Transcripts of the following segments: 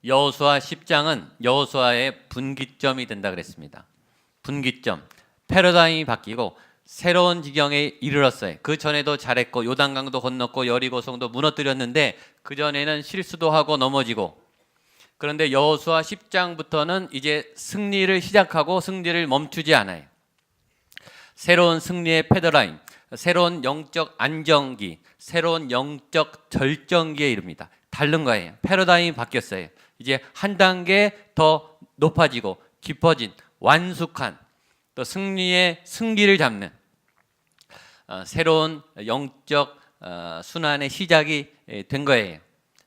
여호수아 10장은 여호수아의 분기점이 된다 그랬습니다. 분기점, 패러다임이 바뀌고 새로운 지경에 이르렀어요. 그 전에도 잘했고 요단강도 건넜고 여리고성도 무너뜨렸는데 그 전에는 실수도 하고 넘어지고, 그런데 여호수아 10장부터는 이제 승리를 시작하고 승리를 멈추지 않아요. 새로운 승리의 패러다임, 새로운 영적 안정기, 새로운 영적 절정기에 이릅니다. 다른 거예요. 패러다임이 바뀌었어요. 이제 한 단계 더 높아지고 깊어진 완숙한 또 승리의 승기를 잡는 새로운 영적 순환의 시작이 된 거예요.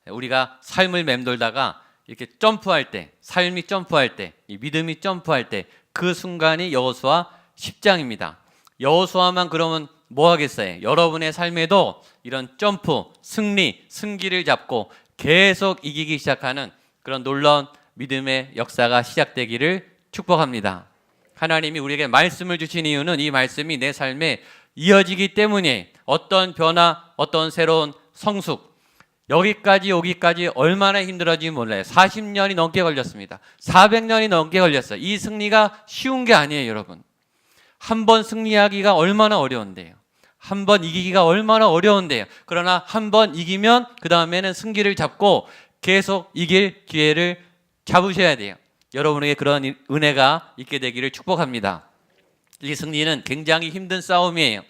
우리가 삶을 맴돌다가 이렇게 점프할 때, 삶이 점프할 때, 이 믿음이 점프할 때, 그 순간이 여호수아 10장입니다. 여호수아만 그러면 뭐 하겠어요? 여러분의 삶에도 이런 점프, 승리, 승기를 잡고 계속 이기기 시작하는 그런 놀라운 믿음의 역사가 시작되기를 축복합니다. 하나님이 우리에게 말씀을 주신 이유는 이 말씀이 내 삶에 이어지기 때문에 어떤 변화, 어떤 새로운 성숙, 여기까지 오기까지 얼마나 힘들어진지 몰라요. 40년이 넘게 걸렸습니다. 400년이 넘게 걸렸어요. 이 승리가 쉬운 게 아니에요, 여러분. 한 번 승리하기가 얼마나 어려운데요. 한 번 이기기가 얼마나 어려운데요. 그러나 한 번 이기면 그 다음에는 승기를 잡고 계속 이길 기회를 잡으셔야 돼요. 여러분에게 그런 은혜가 있게 되기를 축복합니다. 이 승리는 굉장히 힘든 싸움이에요.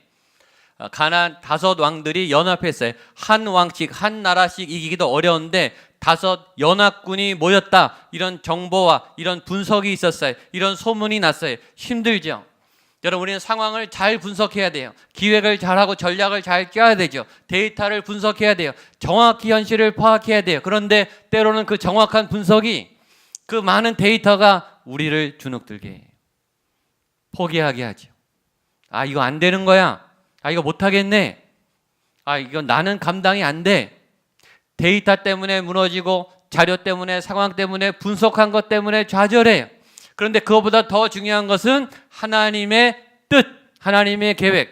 가나안 5 왕들이 연합했어요. 한 왕씩, 한 나라씩 이기기도 어려운데 5 연합군이 모였다. 이런 정보와 이런 분석이 있었어요. 이런 소문이 났어요. 힘들죠. 여러분, 우리는 상황을 잘 분석해야 돼요. 기획을 잘하고 전략을 잘 짜야 되죠. 데이터를 분석해야 돼요. 정확히 현실을 파악해야 돼요. 그런데 때로는 그 정확한 분석이, 그 많은 데이터가 우리를 주눅들게 해요. 포기하게 하죠. 아, 이거 안 되는 거야. 아, 이거 못하겠네. 아, 이거 나는 감당이 안 돼. 데이터 때문에 무너지고 자료 때문에, 상황 때문에, 분석한 것 때문에 좌절해요. 그런데 그것보다 더 중요한 것은 하나님의 뜻, 하나님의 계획.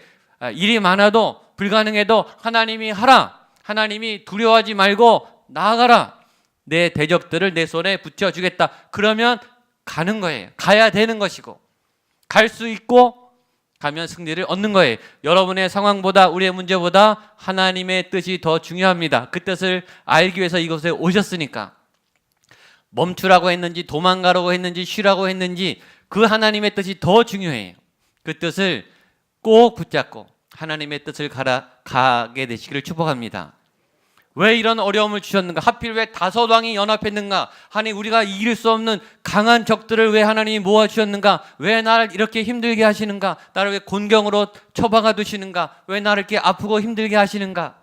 일이 많아도 불가능해도 하나님이 하라. 하나님이 두려워하지 말고 나아가라. 내 대적들을 내 손에 붙여주겠다. 그러면 가는 거예요. 가야 되는 것이고, 갈 수 있고 가면 승리를 얻는 거예요. 여러분의 상황보다, 우리의 문제보다 하나님의 뜻이 더 중요합니다. 그 뜻을 알기 위해서 이곳에 오셨으니까. 멈추라고 했는지, 도망가라고 했는지, 쉬라고 했는지, 그 하나님의 뜻이 더 중요해요. 그 뜻을 꼭 붙잡고 하나님의 뜻을 가게 되시기를 축복합니다. 왜 이런 어려움을 주셨는가? 하필 왜 5 왕이 연합했는가? 하나님, 우리가 이길 수 없는 강한 적들을 왜 하나님이 모아주셨는가? 왜 나를 이렇게 힘들게 하시는가? 나를 왜 곤경으로 처박아 두시는가? 왜 나를 이렇게 아프고 힘들게 하시는가?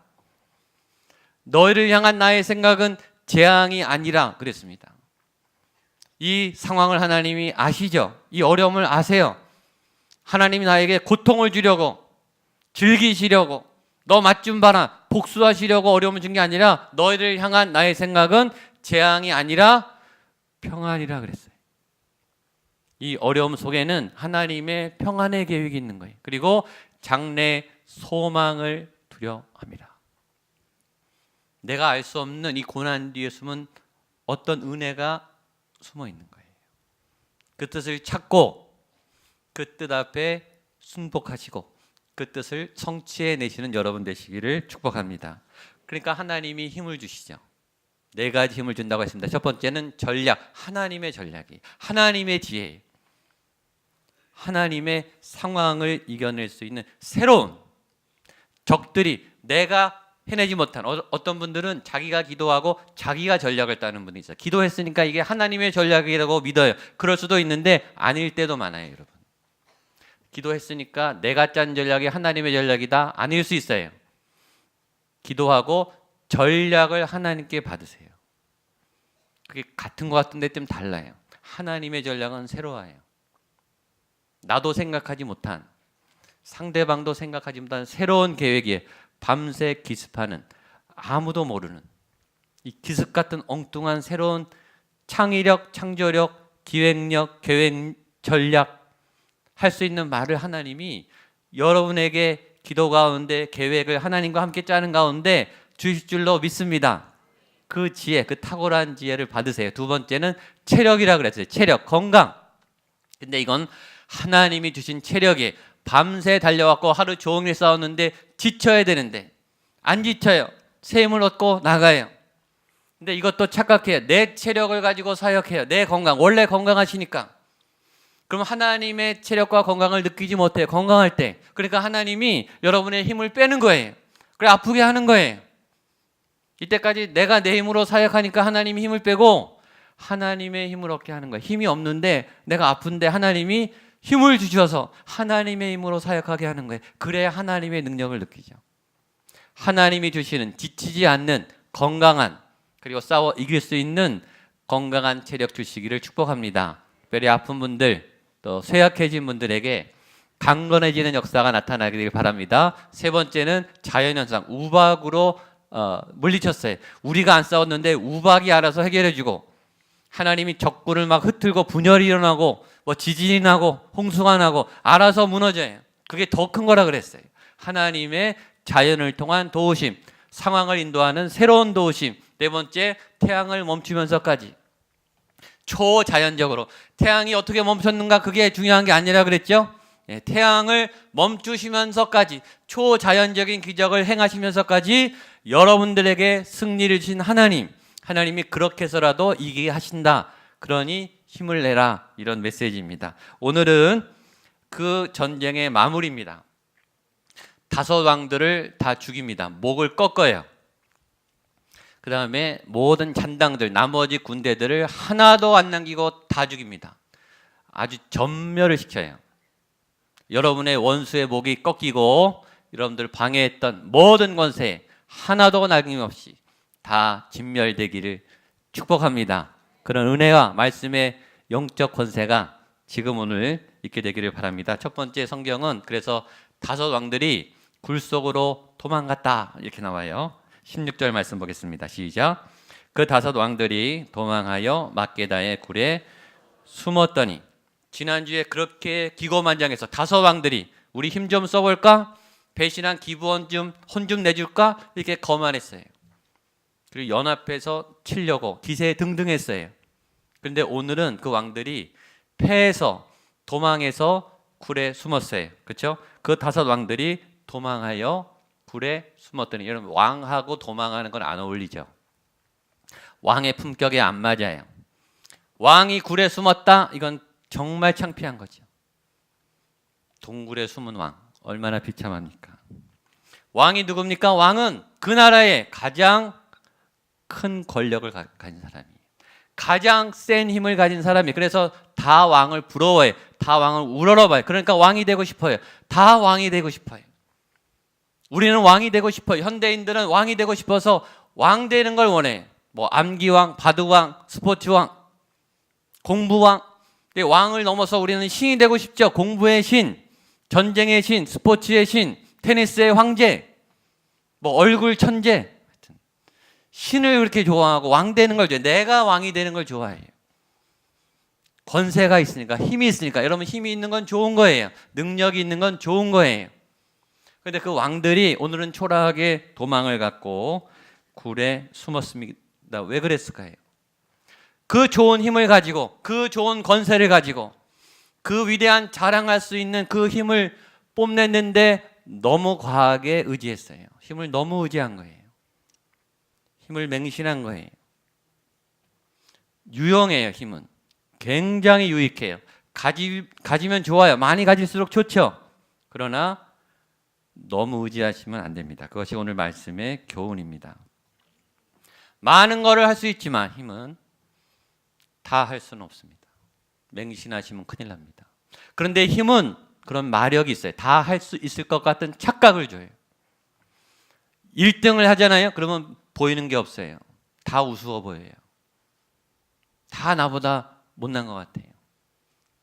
너희를 향한 나의 생각은 재앙이 아니라 그랬습니다. 이 상황을 하나님이 아시죠? 이 어려움을 아세요. 하나님이 나에게 고통을 주려고, 즐기시려고, 너 맛 좀 봐라, 복수하시려고 어려움을 준 게 아니라 너희를 향한 나의 생각은 재앙이 아니라 평안이라 그랬어요. 이 어려움 속에는 하나님의 평안의 계획이 있는 거예요. 그리고 장래 소망을 두려워합니다. 내가 알 수 없는 이 고난 뒤에 숨은 어떤 은혜가 숨어 있는 거예요. 그 뜻을 찾고 그 뜻 앞에 순복하시고 그 뜻을 성취해내시는 여러분 되시기를 축복합니다. 그러니까 하나님이 힘을 주시죠. 4가지 힘을 준다고 했습니다. 첫 번째는 전략, 하나님의 전략이, 하나님의 지혜, 하나님의 상황을 이겨낼 수 있는 새로운 적들이 내가 해내지 못한, 어떤 분들은 자기가 기도하고 자기가 전략을 따는 분이 있어요. 기도했으니까 이게 하나님의 전략이라고 믿어요. 그럴 수도 있는데 아닐 때도 많아요, 여러분. 기도했으니까 내가 짠 전략이 하나님의 전략이다, 아닐 수 있어요. 기도하고 전략을 하나님께 받으세요. 그게 같은 것 같은데 좀 달라요. 하나님의 전략은 새로워요. 나도 생각하지 못한, 상대방도 생각하지 못한 새로운 계획이에요. 밤새 기습하는, 아무도 모르는 이 기습 같은 엉뚱한 새로운 창의력, 창조력, 기획력, 계획, 전략 할 수 있는 말을 하나님이 여러분에게 기도 가운데 계획을 하나님과 함께 짜는 가운데 주실 줄로 믿습니다. 그 지혜, 그 탁월한 지혜를 받으세요. 두 번째는 체력이라 그랬어요. 체력, 건강. 근데 이건 하나님이 주신 체력이 밤새 달려왔고 하루 종일 싸웠는데 지쳐야 되는데 안 지쳐요. 새 힘을 얻고 나가요. 근데 이것도 착각해요. 내 체력을 가지고 사역해요. 내 건강, 원래 건강하시니까. 그럼 하나님의 체력과 건강을 느끼지 못해요. 건강할 때. 그러니까 하나님이 여러분의 힘을 빼는 거예요. 그래 아프게 하는 거예요. 이때까지 내가 내 힘으로 사역하니까 하나님이 힘을 빼고 하나님의 힘을 얻게 하는 거예요. 힘이 없는데 내가 아픈데 하나님이 힘을 주셔서 하나님의 힘으로 사역하게 하는 거예요. 그래야 하나님의 능력을 느끼죠. 하나님이 주시는 지치지 않는 건강한 그리고 싸워 이길 수 있는 건강한 체력 주시기를 축복합니다. 특별히 아픈 분들 또 쇠약해진 분들에게 강건해지는 역사가 나타나길 바랍니다. 세 번째는 자연현상 우박으로 물리쳤어요. 우리가 안 싸웠는데 우박이 알아서 해결해주고 하나님이 적군을 막 흩틀고 분열이 일어나고 뭐 지진이 나고 홍수가 나고 알아서 무너져요. 그게 더 큰 거라 그랬어요. 하나님의 자연을 통한 도우심, 상황을 인도하는 새로운 도우심. 네 번째, 태양을 멈추면서까지 초자연적으로. 태양이 어떻게 멈췄는가 그게 중요한 게 아니라 그랬죠. 태양을 멈추시면서까지 초자연적인 기적을 행하시면서까지 여러분들에게 승리를 주신 하나님이 그렇게 해서라도 이기게 하신다. 그러니 힘을 내라. 이런 메시지입니다. 오늘은 그 전쟁의 마무리입니다. 5 왕들을 다 죽입니다. 목을 꺾어요. 그 다음에 모든 잔당들, 나머지 군대들을 하나도 안 남기고 다 죽입니다. 아주 전멸을 시켜요. 여러분의 원수의 목이 꺾이고 여러분들 방해했던 모든 권세 하나도 남김없이 다 진멸되기를 축복합니다. 그런 은혜와 말씀의 영적 권세가 지금 오늘 있게 되기를 바랍니다. 첫 번째 성경은 그래서 5 왕들이 굴 속으로 도망갔다 이렇게 나와요. 16절 말씀 보겠습니다. 시작. 그 5 왕들이 도망하여 막게다의 굴에 숨었더니 지난주에 그렇게 기고만장해서 5 왕들이 우리 힘 좀 써볼까? 배신한 기부원 좀 혼 좀 내줄까? 이렇게 거만했어요. 그리고 연합해서 치려고 기세 등등했어요. 그런데 오늘은 그 왕들이 패해서 도망해서 굴에 숨었어요. 그렇죠? 그 5 왕들이 도망하여 굴에 숨었더니 여러분 왕하고 도망하는 건 안 어울리죠. 왕의 품격에 안 맞아요. 왕이 굴에 숨었다? 이건 정말 창피한 거죠. 동굴에 숨은 왕 얼마나 비참합니까? 왕이 누굽니까? 왕은 그 나라의 가장 큰 권력을 가진 사람이에요. 가장 센 힘을 가진 사람이에요. 그래서 다 왕을 부러워해요. 다 왕을 우러러봐요. 그러니까 왕이 되고 싶어요. 다 왕이 되고 싶어요. 우리는 왕이 되고 싶어요. 현대인들은 왕이 되고 싶어서 왕 되는 걸 원해. 뭐 암기왕, 바둑왕, 스포츠왕, 공부왕. 왕을 넘어서 우리는 신이 되고 싶죠. 공부의 신, 전쟁의 신, 스포츠의 신, 테니스의 황제, 뭐 얼굴 천재. 신을 그렇게 좋아하고 왕 되는 걸 좋아해요. 내가 왕이 되는 걸 좋아해요. 권세가 있으니까, 힘이 있으니까. 여러분 힘이 있는 건 좋은 거예요. 능력이 있는 건 좋은 거예요. 그런데 그 왕들이 오늘은 초라하게 도망을 갔고 굴에 숨었습니다. 왜 그랬을까요? 그 좋은 힘을 가지고 그 좋은 권세를 가지고 그 위대한 자랑할 수 있는 그 힘을 뽐냈는데 너무 과하게 의지했어요. 힘을 너무 의지한 거예요. 힘을 맹신한 거예요. 유용해요. 힘은 굉장히 유익해요. 가지면 좋아요. 많이 가질수록 좋죠. 그러나 너무 의지하시면 안 됩니다. 그것이 오늘 말씀의 교훈입니다. 많은 거를 할 수 있지만 힘은 다 할 수는 없습니다. 맹신하시면 큰일 납니다. 그런데 힘은 그런 마력이 있어요. 다 할 수 있을 것 같은 착각을 줘요. 1등을 하잖아요. 그러면 보이는 게 없어요. 다 우스워 보여요. 다 나보다 못난 것 같아요.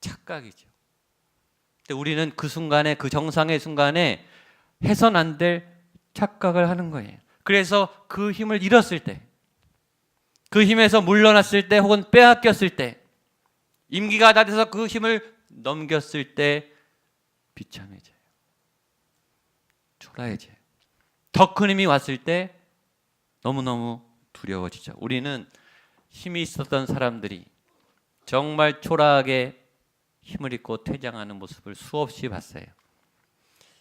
착각이죠. 근데 우리는 그 순간에 그 정상의 순간에 해선 안 될 착각을 하는 거예요. 그래서 그 힘을 잃었을 때, 그 힘에서 물러났을 때 혹은 빼앗겼을 때, 임기가 다 돼서 그 힘을 넘겼을 때 비참해져요. 초라해져요. 더 큰 힘이 왔을 때 너무너무 두려워지죠. 우리는 힘이 있었던 사람들이 정말 초라하게 힘을 잃고 퇴장하는 모습을 수없이 봤어요.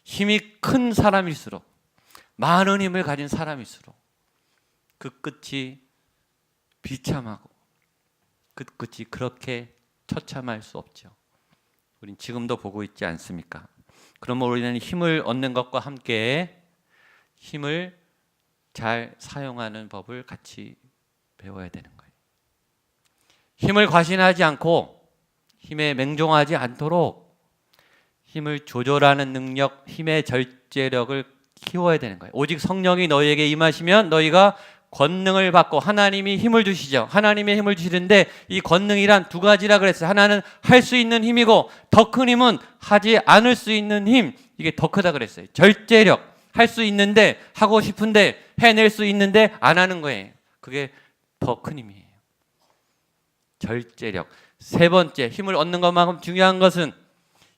힘이 큰 사람일수록, 많은 힘을 가진 사람일수록 그 끝이 비참하고 그 끝이 그렇게 처참할 수 없죠. 우린 지금도 보고 있지 않습니까? 그러면 우리는 힘을 얻는 것과 함께 힘을 잘 사용하는 법을 같이 배워야 되는 거예요. 힘을 과신하지 않고 힘에 맹종하지 않도록 힘을 조절하는 능력, 힘의 절제력을 키워야 되는 거예요. 오직 성령이 너희에게 임하시면 너희가 권능을 받고, 하나님이 힘을 주시죠. 하나님의 힘을 주시는데 이 권능이란 두 가지라 그랬어요. 하나는 할 수 있는 힘이고 더 큰 힘은 하지 않을 수 있는 힘, 이게 더 크다 그랬어요. 절제력, 할 수 있는데, 하고 싶은데, 해낼 수 있는데 안 하는 거예요. 그게 더 큰 힘이에요. 절제력. 세 번째, 힘을 얻는 것만큼 중요한 것은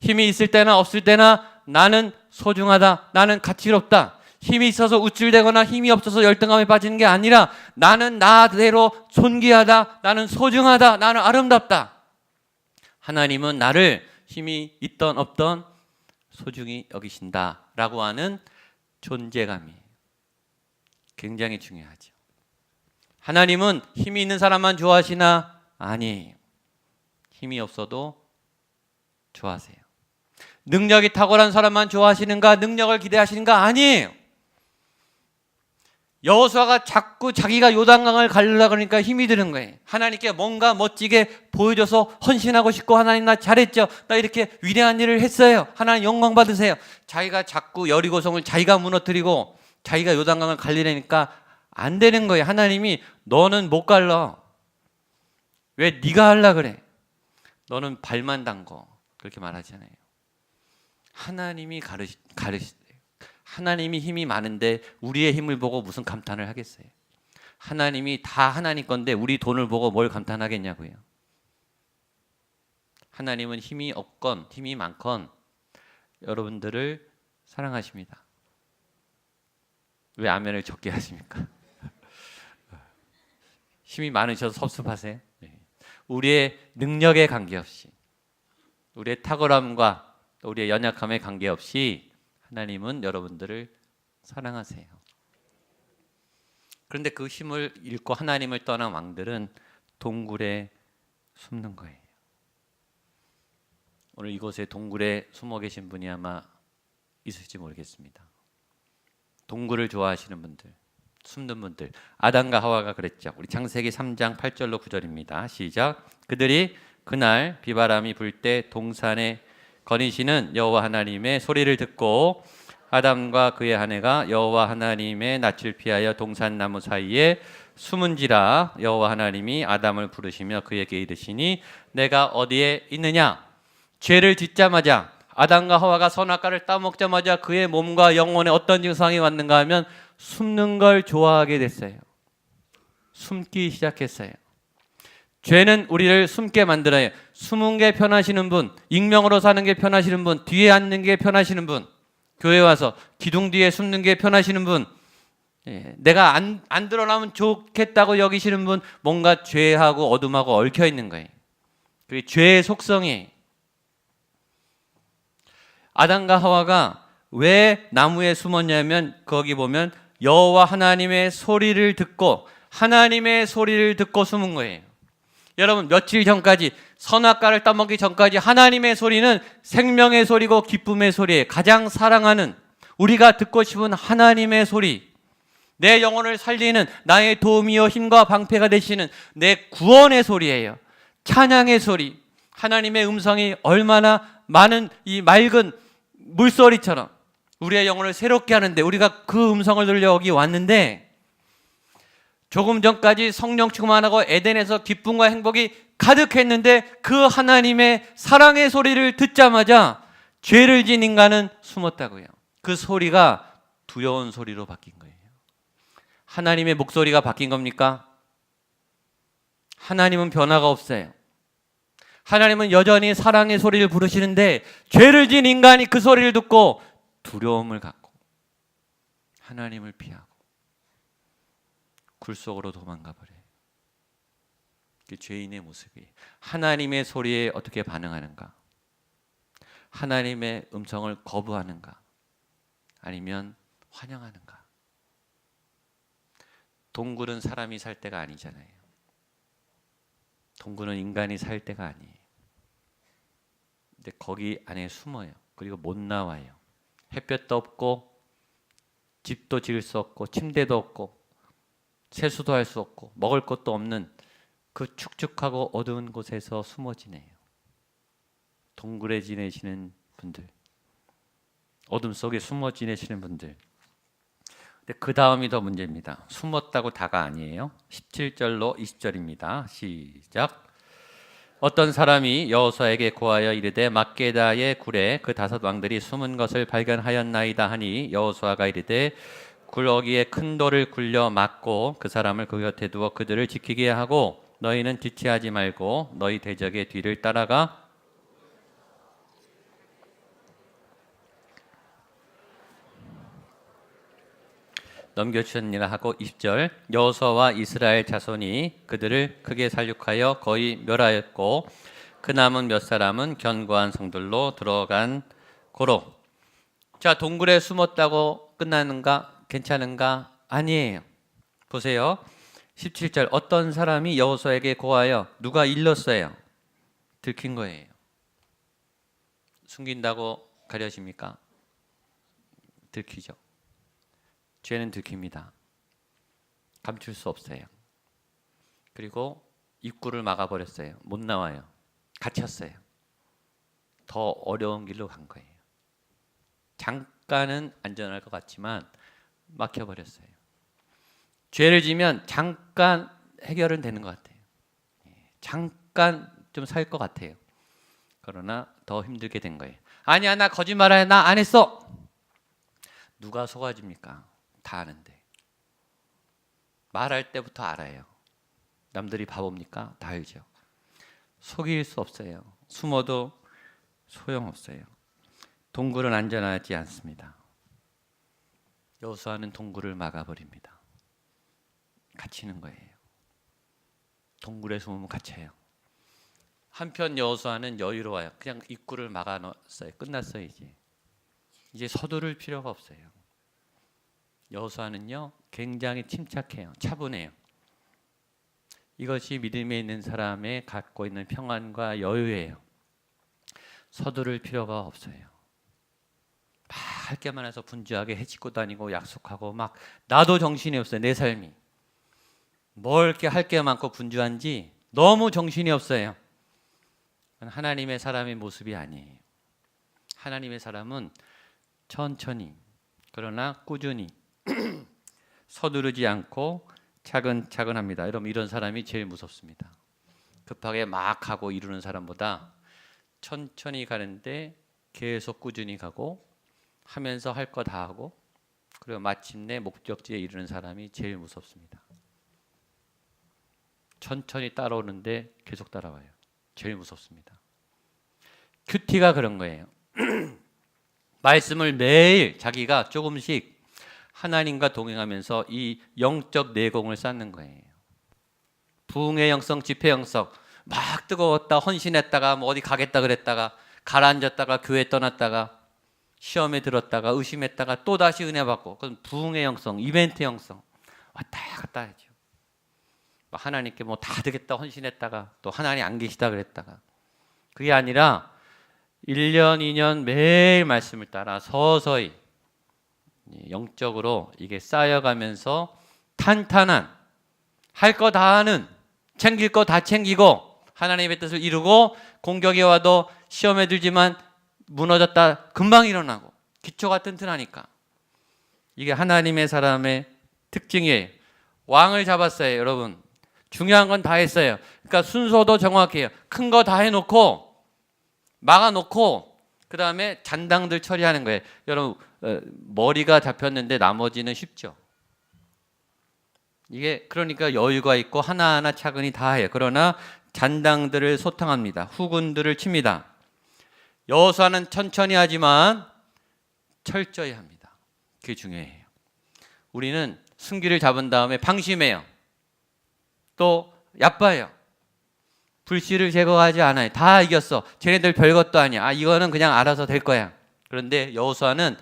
힘이 있을 때나 없을 때나 나는 소중하다, 나는 가치롭다. 힘이 있어서 우쭐대거나 힘이 없어서 열등감에 빠지는 게 아니라 나는 나대로 존귀하다, 나는 소중하다, 나는 아름답다. 하나님은 나를 힘이 있던 없던 소중히 여기신다라고 하는 존재감이 굉장히 중요하죠. 하나님은 힘이 있는 사람만 좋아하시나? 아니에요. 힘이 없어도 좋아하세요. 능력이 탁월한 사람만 좋아하시는가? 능력을 기대하시는가? 아니에요. 여호수아가 자꾸 자기가 요단강을 가려고 그러니까 힘이 드는 거예요. 하나님께 뭔가 멋지게 보여줘서 헌신하고 싶고, 하나님 나 잘했죠, 나 이렇게 위대한 일을 했어요, 하나님 영광 받으세요. 자기가 자꾸 여리고성을 자기가 무너뜨리고 자기가 요단강을 갈리려니까 안 되는 거예요. 하나님이 너는 못 갈라, 왜 네가 하려 그래, 너는 발만 담궈, 그렇게 말하잖아요. 하나님이 가르시대요. 하나님이 힘이 많은데 우리의 힘을 보고 무슨 감탄을 하겠어요? 하나님이 다 하나님 건데 우리 돈을 보고 뭘 감탄하겠냐고요. 하나님은 힘이 없건 힘이 많건 여러분들을 사랑하십니다. 왜 아멘을 적게 하십니까? 힘이 많으셔서 섭섭하세요? 우리의 능력에 관계없이, 우리의 탁월함과 우리의 연약함에 관계없이 하나님은 여러분들을 사랑하세요. 그런데 그 힘을 잃고 하나님을 떠난 왕들은 동굴에 숨는 거예요. 오늘 이곳에 동굴에 숨어 계신 분이 아마 있을지 모르겠습니다. 동굴을 좋아하시는 분들, 숨는 분들, 아담과 하와가 그랬죠. 우리 창세기 3장 8절로 9절입니다. 시작. 그들이 그날 비바람이 불 때 동산에 거니시는 여호와 하나님의 소리를 듣고 아담과 그의 아내가 여호와 하나님의 낯을 피하여 동산나무 사이에 숨은지라. 여호와 하나님이 아담을 부르시며 그에게 이르시니 내가 어디에 있느냐? 죄를 짓자마자, 아담과 하와가 선악과를 따먹자마자 그의 몸과 영혼에 어떤 증상이 왔는가 하면 숨는 걸 좋아하게 됐어요. 숨기 시작했어요. 죄는 우리를 숨게 만들어요. 숨은 게 편하시는 분, 익명으로 사는 게 편하시는 분, 뒤에 앉는 게 편하시는 분, 교회 와서 기둥 뒤에 숨는 게 편하시는 분, 내가 안 드러나면 좋겠다고 여기시는 분, 뭔가 죄하고 어둠하고 얽혀 있는 거예요. 그게 죄의 속성이에요. 아담과 하와가 왜 나무에 숨었냐면 거기 보면 여호와 하나님의 소리를 듣고, 하나님의 소리를 듣고 숨은 거예요. 여러분, 며칠 전까지, 선악과를 따먹기 전까지 하나님의 소리는 생명의 소리고 기쁨의 소리예요. 가장 사랑하는, 우리가 듣고 싶은 하나님의 소리, 내 영혼을 살리는 나의 도움이요 힘과 방패가 되시는 내 구원의 소리예요. 찬양의 소리. 하나님의 음성이 얼마나 많은 이 맑은 물소리처럼 우리의 영혼을 새롭게 하는데, 우리가 그 음성을 들려 여기 왔는데, 조금 전까지 성령 충만하고 에덴에서 기쁨과 행복이 가득했는데 그 하나님의 사랑의 소리를 듣자마자 죄를 지은 인간은 숨었다고요. 그 소리가 두려운 소리로 바뀐 거예요. 하나님의 목소리가 바뀐 겁니까? 하나님은 변화가 없어요. 하나님은 여전히 사랑의 소리를 부르시는데 죄를 지은 인간이 그 소리를 듣고 두려움을 갖고 하나님을 피하고 굴 속으로 도망가 버려요. 그 죄인의 모습이. 하나님의 소리에 어떻게 반응하는가? 하나님의 음성을 거부하는가? 아니면 환영하는가? 동굴은 사람이 살 때가 아니잖아요. 동굴은 인간이 살 때가 아니에요. 근데 거기 안에 숨어요. 그리고 못 나와요. 햇볕도 없고 집도 지을 수 없고 침대도 없고 세수도 할 수 없고 먹을 것도 없는 그 축축하고 어두운 곳에서 숨어 지내요. 동굴에 지내시는 분들, 어둠 속에 숨어 지내시는 분들. 근데 그 다음이 더 문제입니다. 숨었다고 다가 아니에요. 17절로 20절입니다. 시작. 어떤 사람이 여호수아에게 고하여 이르되 막게다의 굴에 그 5 왕들이 숨은 것을 발견하였나이다 하니 여호수아가 이르되 굴어기에 큰 돌을 굴려 막고 그 사람을 그 곁에 두어 그들을 지키게 하고 너희는 지체하지 말고 너희 대적의 뒤를 따라가 넘겨주셨느니라 하고 20절 여호수아와 이스라엘 자손이 그들을 크게 살육하여 거의 멸하였고 그 남은 몇 사람은 견고한 성들로 들어간 고로. 자, 동굴에 숨었다고 끝나는가? 괜찮은가? 아니에요. 보세요. 17절 어떤 사람이 여호수아에게 고하여 누가 일렀어요? 들킨 거예요. 숨긴다고 가려집니까? 들키죠. 죄는 들킵니다. 감출 수 없어요. 그리고 입구를 막아버렸어요. 못 나와요. 갇혔어요. 더 어려운 길로 간 거예요. 잠깐은 안전할 것 같지만 막혀버렸어요. 죄를 지면 잠깐 해결은 되는 것 같아요. 잠깐 좀 살 것 같아요. 그러나 더 힘들게 된 거예요. 아니야, 나 거짓말해, 나 안 했어. 누가 속아줍니까? 다 아는데. 말할 때부터 알아요. 남들이 바보입니까? 다 알죠. 속일 수 없어요. 숨어도 소용없어요. 동굴은 안전하지 않습니다. 여호수아는 동굴을 막아버립니다. 갇히는 거예요. 동굴에 숨으면 갇혀요. 한편 여호수아는 여유로워요. 그냥 입구를 막아놨어요. 끝났어요. 이제 서두를 필요가 없어요. 여호수아는요 굉장히 침착해요. 차분해요. 이것이 믿음에 있는 사람의 갖고 있는 평안과 여유예요. 서두를 필요가 없어요. 막 할 게 많아서 분주하게 해치고 다니고 약속하고 막 나도 정신이 없어요. 내 삶이 뭘 이렇게 할 게 많고 분주한지 너무 정신이 없어요. 하나님의 사람의 모습이 아니에요. 하나님의 사람은 천천히 그러나 꾸준히 서두르지 않고 차근차근 합니다. 여러분 이런 사람이 제일 무섭습니다. 급하게 막 하고 이루는 사람보다 천천히 가는데 계속 꾸준히 가고 하면서 할 거 다 하고 그리고 마침내 목적지에 이르는 사람이 제일 무섭습니다. 천천히 따라오는데 계속 따라와요. 제일 무섭습니다. 큐티가 그런 거예요. 말씀을 매일 자기가 조금씩 하나님과 동행하면서 이 영적 내공을 쌓는 거예요. 부흥의 영성, 집회 영성, 막 뜨거웠다, 헌신했다가 뭐 어디 가겠다 그랬다가 가라앉았다가 교회 떠났다가 시험에 들었다가 의심했다가 또 다시 은혜 받고 그건 부흥의 영성, 이벤트 영성 왔다 갔다 하죠. 하나님께 뭐 다 되겠다 헌신했다가 또 하나님 안 계시다 그랬다가 그게 아니라 1년, 2년 매일 말씀을 따라 서서히 영적으로 이게 쌓여가면서 탄탄한 할 거 다 하는 챙길 거 다 챙기고 하나님의 뜻을 이루고 공격이 와도 시험에 들지만 무너졌다 금방 일어나고 기초가 튼튼하니까 이게 하나님의 사람의 특징이에요. 왕을 잡았어요. 여러분 중요한 건 다 했어요. 그러니까 순서도 정확해요. 큰 거 다 해놓고 막아놓고 그 다음에 잔당들 처리하는 거예요. 여러분 머리가 잡혔는데 나머지는 쉽죠. 이게 그러니까 여유가 있고 하나하나 차근히 다 해요. 그러나 잔당들을 소탕합니다. 후군들을 칩니다. 여호수아는 천천히 하지만 철저히 합니다. 그게 중요해요. 우리는 승기를 잡은 다음에 방심해요. 또 얕봐요. 불씨를 제거하지 않아요. 다 이겼어. 쟤네들 별것도 아니야. 이거는 그냥 알아서 될 거야. 그런데 여호수아는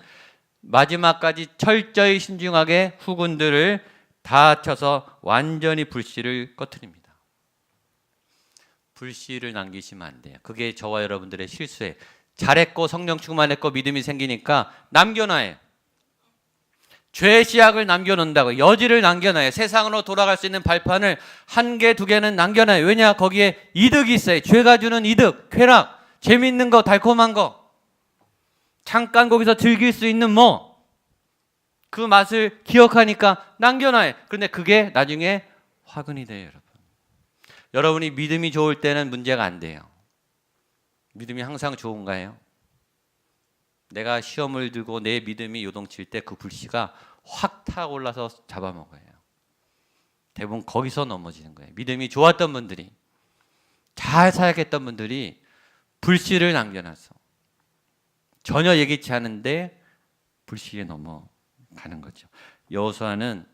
마지막까지 철저히 신중하게 후군들을 다 쳐서 완전히 불씨를 꺼트립니다. 불씨를 남기시면 안 돼요. 그게 저와 여러분들의 실수예요. 잘했고 성령 충만했고 믿음이 생기니까 남겨놔요. 죄의 씨앗을 남겨놓는다고, 여지를 남겨놔요. 세상으로 돌아갈 수 있는 발판을 한 개, 두 개는 남겨놔요. 왜냐? 거기에 이득이 있어요. 죄가 주는 이득, 쾌락, 재미있는 거, 달콤한 거, 잠깐 거기서 즐길 수 있는 그 맛을 기억하니까 남겨놔요. 그런데 그게 나중에 화근이 돼요, 여러분. 여러분이 믿음이 좋을 때는 문제가 안 돼요. 믿음이 항상 좋은가요? 내가 시험을 들고 내 믿음이 요동칠 때 그 불씨가 확 타올라서 잡아먹어요. 대부분 거기서 넘어지는 거예요. 믿음이 좋았던 분들이, 잘 사역했던 분들이 불씨를 남겨놔서 전혀 예기치 않은데 불씨에 넘어가는 거죠. 여호수아는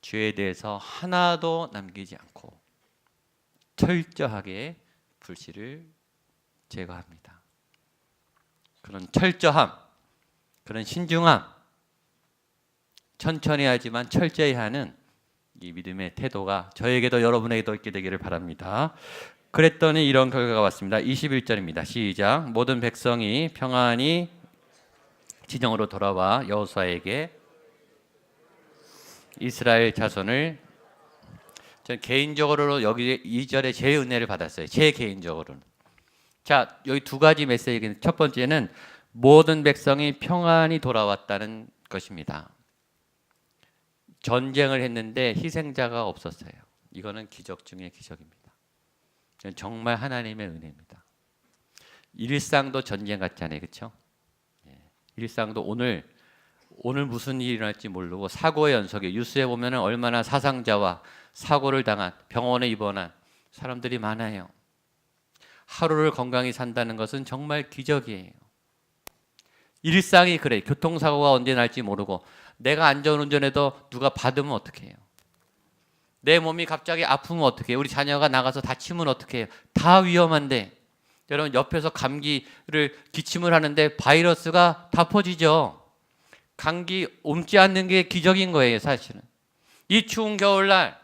죄에 대해서 하나도 남기지 않고 철저하게 불씨를 제거합니다. 그런 철저함, 그런 신중함, 천천히 하지만 철저히 하는 이 믿음의 태도가 저에게도 여러분에게도 있게 되기를 바랍니다. 그랬더니 이런 결과가 왔습니다. 21절입니다. 시작. 모든 백성이 평안히 진영으로 돌아와 여호수아에게 이스라엘 자손을, 전 개인적으로 여기 2절에 제 은혜를 받았어요. 제 개인적으로는. 자, 여기 두 가지 메시지는, 첫 번째는 모든 백성이 평안히 돌아왔다는 것입니다. 전쟁을 했는데 희생자가 없었어요. 이거는 기적 중의 기적입니다. 정말 하나님의 은혜입니다. 일상도 전쟁 같잖아요, 그렇죠? 일상도 오늘 무슨 일이 일어날지 모르고 사고의 연속에, 뉴스에 보면은 얼마나 사상자와 사고를 당한, 병원에 입원한 사람들이 많아요. 하루를 건강히 산다는 것은 정말 기적이에요. 일상이 그래. 교통사고가 언제 날지 모르고, 내가 안전운전해도 누가 받으면 어떡해요? 내 몸이 갑자기 아프면 어떡해요? 우리 자녀가 나가서 다치면 어떡해요? 다 위험한데, 여러분 옆에서 감기를 기침을 하는데 바이러스가 다 퍼지죠. 감기 옮지 않는 게 기적인 거예요, 사실은. 이 추운 겨울날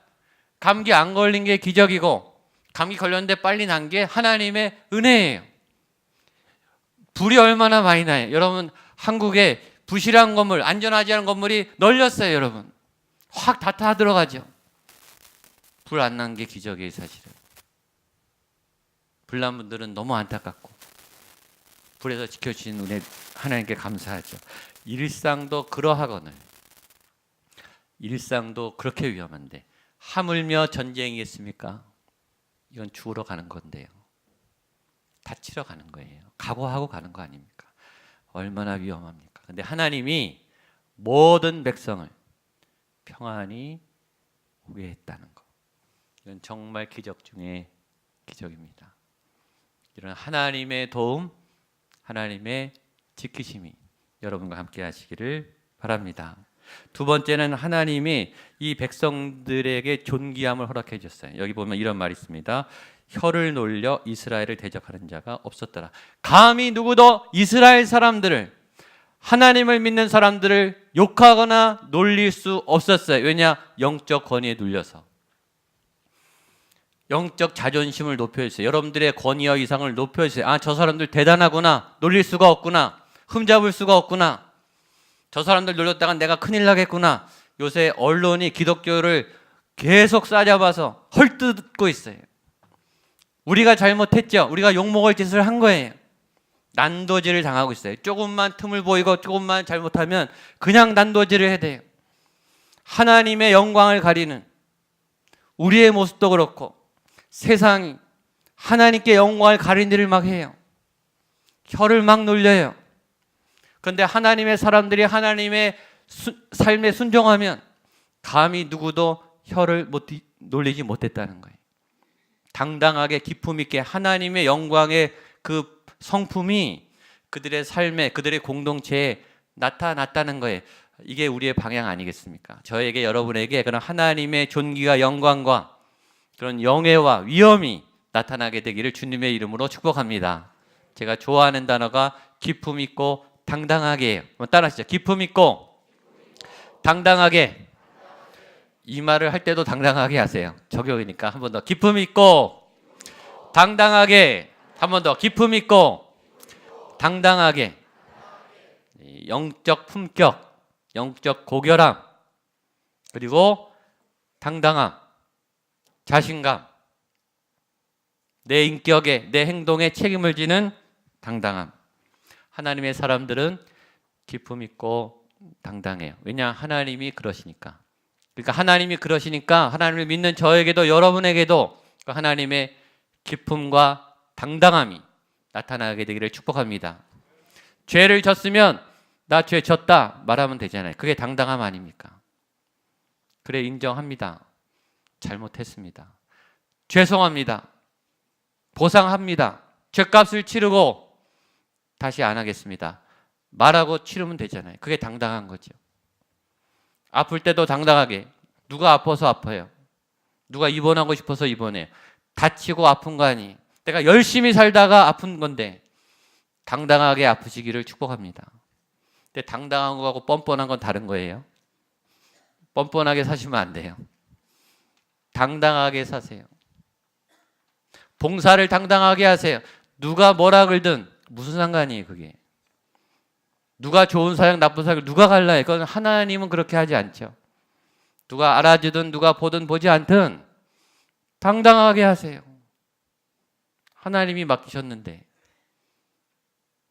감기 안 걸린 게 기적이고, 감기 걸렸는데 빨리 난 게 하나님의 은혜예요. 불이 얼마나 많이 나요. 여러분, 한국에 부실한 건물, 안전하지 않은 건물이 널렸어요, 여러분. 확 다 타 들어가죠. 불 안 난 게 기적이에요, 사실은. 불난 분들은 너무 안타깝고, 불에서 지켜주신 은혜 하나님께 감사하죠. 일상도 그러하거늘, 일상도 그렇게 위험한데 하물며 전쟁이겠습니까? 이건 죽으러 가는 건데요. 다치러 가는 거예요. 각오하고 가는 거 아닙니까? 얼마나 위험합니까? 근데 하나님이 모든 백성을 평안히 오게 했다는 거, 이건 정말 기적 중에 기적입니다. 이런 하나님의 도움, 하나님의 지키심이 여러분과 함께 하시기를 바랍니다. 두 번째는 하나님이 이 백성들에게 존귀함을 허락해 줬어요. 여기 보면 이런 말이 있습니다. 혀를 놀려 이스라엘을 대적하는 자가 없었더라. 감히 누구도 이스라엘 사람들을, 하나님을 믿는 사람들을 욕하거나 놀릴 수 없었어요. 왜냐? 영적 권위에 눌려서. 영적 자존심을 높여주세요. 여러분들의 권위와 이상을 높여주세요. 저 사람들 대단하구나. 놀릴 수가 없구나. 흠잡을 수가 없구나. 저 사람들 놀렸다가 내가 큰일 나겠구나. 요새 언론이 기독교를 계속 싸잡아서 헐뜯고 있어요. 우리가 잘못했죠. 우리가 욕먹을 짓을 한 거예요. 난도질을 당하고 있어요. 조금만 틈을 보이고 조금만 잘못하면 그냥 난도질을 해야 돼요. 하나님의 영광을 가리는 우리의 모습도 그렇고, 세상이 하나님께 영광을 가리는 일을 막 해요. 혀를 막 놀려요. 그런데 하나님의 사람들이 하나님의 삶에 순종하면 감히 누구도 혀를 놀리지 못했다는 거예요. 당당하게 기품 있게 하나님의 영광의 그 성품이 그들의 삶에, 그들의 공동체에 나타났다는 거예요. 이게 우리의 방향 아니겠습니까? 저에게, 여러분에게 그런 하나님의 존귀와 영광과 그런 영예와 위엄이 나타나게 되기를 주님의 이름으로 축복합니다. 제가 좋아하는 단어가 기품 있고 당당하게예요. 따라하시죠. 기품 있고 당당하게. 이 말을 할 때도 당당하게 하세요. 적용이니까 한 번 더. 기품 있고 당당하게. 한 번 더. 기품 있고 당당하게. 영적 품격, 영적 고결함, 그리고 당당함, 자신감, 내 인격에, 내 행동에 책임을 지는 당당함. 하나님의 사람들은 기품 있고 당당해요. 왜냐? 하나님이 그러시니까. 그러니까 하나님이 그러시니까 하나님을 믿는 저에게도 여러분에게도 하나님의 기품과 당당함이 나타나게 되기를 축복합니다. 죄를 졌으면 나 죄 졌다 말하면 되잖아요. 그게 당당함 아닙니까? 그래, 인정합니다. 잘못했습니다. 죄송합니다. 보상합니다. 죄값을 치르고 다시 안 하겠습니다. 말하고 치르면 되잖아요. 그게 당당한 거죠. 아플 때도 당당하게. 누가 아파서 아파요. 누가 입원하고 싶어서 입원해요. 다치고 아픈 거 아니. 내가 열심히 살다가 아픈 건데 당당하게 아프시기를 축복합니다. 근데 당당한 거하고 뻔뻔한 건 다른 거예요. 뻔뻔하게 사시면 안 돼요. 당당하게 사세요. 봉사를 당당하게 하세요. 누가 뭐라 그러든 무슨 상관이에요, 그게. 누가 좋은 사역, 나쁜 사역을 누가 갈라요? 그건 하나님은 그렇게 하지 않죠. 누가 알아주든 누가 보든 보지 않든 당당하게 하세요. 하나님이 맡기셨는데,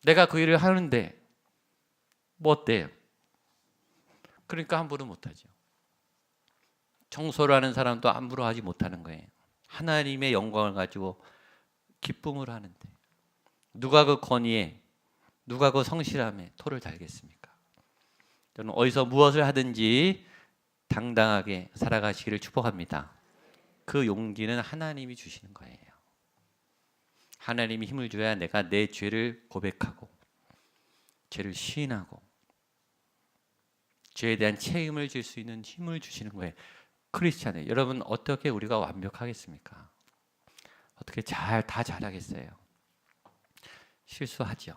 내가 그 일을 하는데 뭐 어때요? 그러니까 함부로 못하죠. 청소를 하는 사람도 함부로 하지 못하는 거예요. 하나님의 영광을 가지고 기쁨을 하는데 누가 그 권위에, 누가 그 성실함에 토를 달겠습니까? 저는 어디서 무엇을 하든지 당당하게 살아가시기를 축복합니다. 그 용기는 하나님이 주시는 거예요. 하나님이 힘을 줘야 내가 내 죄를 고백하고 죄를 시인하고 죄에 대한 책임을 질 수 있는 힘을 주시는 거예요. 크리스찬이에요. 여러분, 어떻게 우리가 완벽하겠습니까? 어떻게 다 잘하겠어요? 실수하죠.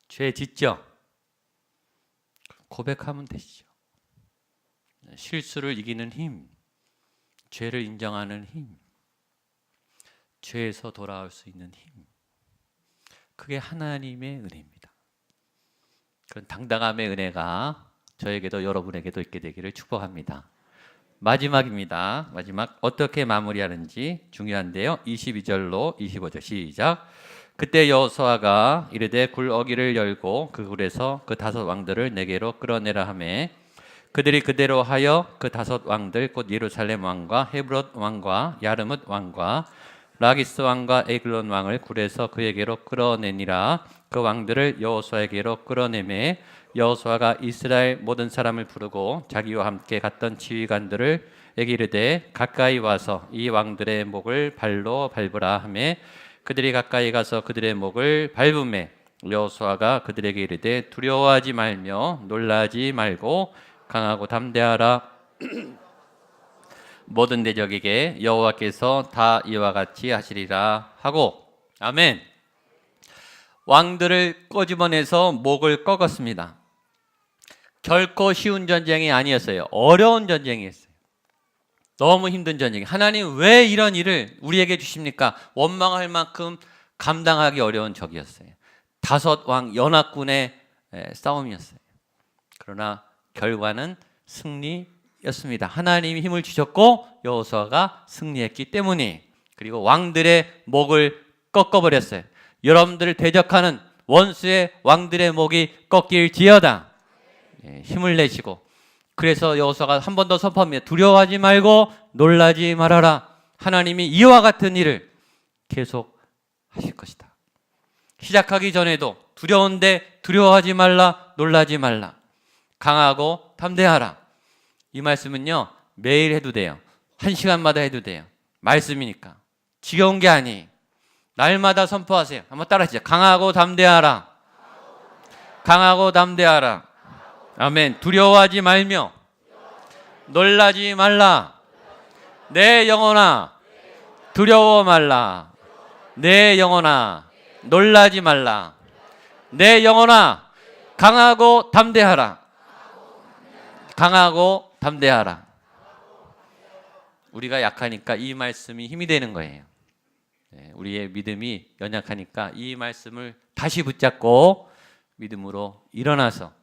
죄 짓죠. 고백하면 되시죠. 실수를 이기는 힘, 죄를 인정하는 힘, 죄에서 돌아올 수 있는 힘, 그게 하나님의 은혜입니다. 그런 당당함의 은혜가 저에게도 여러분에게도 있게 되기를 축복합니다. 마지막입니다. 마지막 어떻게 마무리하는지 중요한데요. 22절로 25절 시작. 그때 여호수아가 이르되 굴 어기를 열고 그 굴에서 그 5 왕들을 내게로 끌어내라 하매 그들이 그대로 하여 그 5 왕들 곧 예루살렘 왕과 헤브론 왕과 야르뭇 왕과 라기스 왕과 에글론 왕을 굴에서 그에게로 끌어내니라. 그 왕들을 여호수아에게로 끌어내매 여호수아가 이스라엘 모든 사람을 부르고 자기와 함께 갔던 지휘관들을 에게 이르되 가까이 와서 이 왕들의 목을 발로 밟으라 하매 그들이 가까이 가서 그들의 목을 밟으매 여호수아가 그들에게 이르되 두려워하지 말며 놀라지 말고 강하고 담대하라. 모든 대적에게 여호와께서 다 이와 같이 하시리라 하고. 아멘. 왕들을 꼬집어내서 목을 꺾었습니다. 결코 쉬운 전쟁이 아니었어요. 어려운 전쟁이었어요. 너무 힘든 전쟁이. 하나님 왜 이런 일을 우리에게 주십니까? 원망할 만큼 감당하기 어려운 적이었어요. 5 왕 연합군의 싸움이었어요. 그러나 결과는 승리였습니다. 하나님이 힘을 주셨고 여호수아가 승리했기 때문에. 그리고 왕들의 목을 꺾어버렸어요. 여러분들을 대적하는 원수의 왕들의 목이 꺾일지어다. 힘을 내시고. 그래서 여호수아가 한 번 더 선포합니다. 두려워하지 말고 놀라지 말아라. 하나님이 이와 같은 일을 계속 하실 것이다. 시작하기 전에도 두려운데 두려워하지 말라, 놀라지 말라. 강하고 담대하라. 이 말씀은요, 매일 해도 돼요. 1시간마다 해도 돼요. 말씀이니까. 지겨운 게 아니에요. 날마다 선포하세요. 한번 따라하시죠. 강하고 담대하라. 강하고 담대하라. 아멘. 두려워하지 말며 놀라지 말라. 내 영혼아 두려워 말라. 내 영혼아 놀라지 말라. 내 영혼아 강하고 담대하라. 강하고 담대하라. 우리가 약하니까 이 말씀이 힘이 되는 거예요. 우리의 믿음이 연약하니까 이 말씀을 다시 붙잡고 믿음으로 일어나서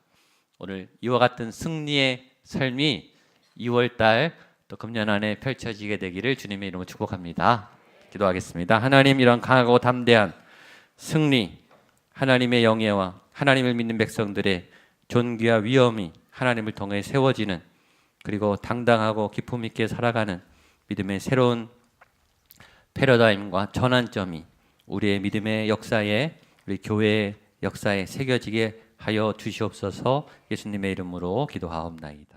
오늘 이와 같은 승리의 삶이 2월달 또 금년 안에 펼쳐지게 되기를 주님의 이름으로 축복합니다. 기도하겠습니다. 하나님, 이런 강하고 담대한 승리, 하나님의 영예와 하나님을 믿는 백성들의 존귀와 위엄이 하나님을 통해 세워지는, 그리고 당당하고 기품 있게 살아가는 믿음의 새로운 패러다임과 전환점이 우리의 믿음의 역사에, 우리 교회의 역사에 새겨지게 하여 주시옵소서. 예수님의 이름으로 기도하옵나이다.